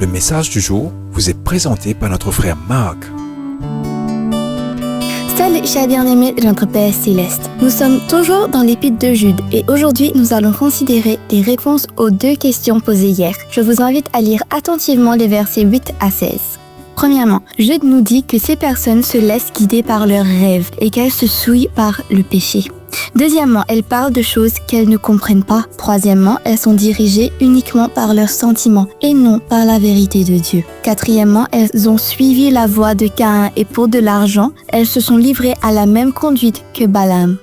Le message du jour vous est présenté par notre frère Marc. Salut chers bien-aimés de notre Père Céleste. Nous sommes toujours dans l'épître de Jude et aujourd'hui nous allons considérer les réponses aux 2 questions posées hier. Je vous invite à lire attentivement les versets 8 à 16. Premièrement, Jude nous dit que ces personnes se laissent guider par leurs rêves et qu'elles se souillent par le péché. Deuxièmement, elles parlent de choses qu'elles ne comprennent pas. Troisièmement, elles sont dirigées uniquement par leurs sentiments et non par la vérité de Dieu. Quatrièmement, elles ont suivi la voie de Caïn et pour de l'argent, elles se sont livrées à la même conduite que Balaam.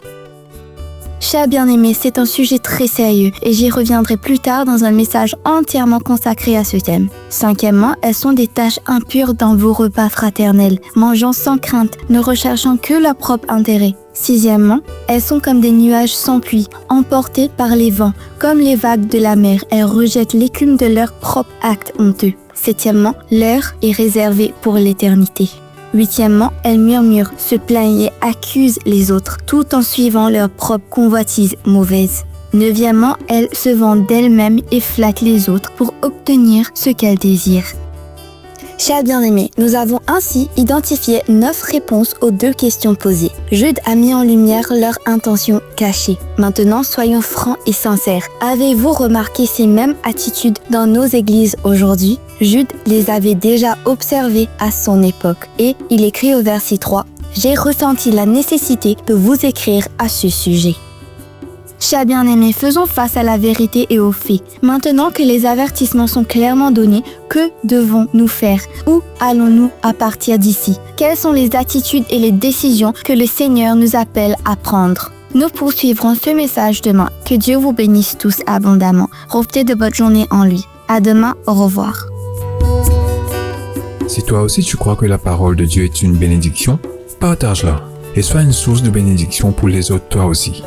Chers bien-aimés, c'est un sujet très sérieux et j'y reviendrai plus tard dans un message entièrement consacré à ce thème. Cinquièmement, elles sont des tâches impures dans vos repas fraternels, mangeant sans crainte, ne recherchant que leur propre intérêt. Sixièmement, elles sont comme des nuages sans pluie, emportées par les vents, comme les vagues de la mer, elles rejettent l'écume de leurs propres actes honteux. Septièmement, l'heure est réservée pour l'éternité. Huitièmement, elles murmurent, se plaignent et accusent les autres, tout en suivant leur propre convoitise mauvaise. Neuvièmement, elles se vendent d'elles-mêmes et flattent les autres pour obtenir ce qu'elles désirent. Chers bien-aimés, nous avons ainsi identifié 9 réponses aux 2 questions posées. Jude a mis en lumière leurs intentions cachées. Maintenant, soyons francs et sincères. Avez-vous remarqué ces mêmes attitudes dans nos églises aujourd'hui? Jude les avait déjà observées à son époque. Et il écrit au verset 3, « J'ai ressenti la nécessité de vous écrire à ce sujet. » Chers bien-aimés, faisons face à la vérité et aux faits. Maintenant que les avertissements sont clairement donnés, que devons-nous faire? Où allons-nous à partir d'ici? Quelles sont les attitudes et les décisions que le Seigneur nous appelle à prendre? Nous poursuivrons ce message demain. Que Dieu vous bénisse tous abondamment. Profitez de votre journée en lui. À demain, au revoir. Si toi aussi tu crois que la parole de Dieu est une bénédiction, partage-la et sois une source de bénédiction pour les autres toi aussi.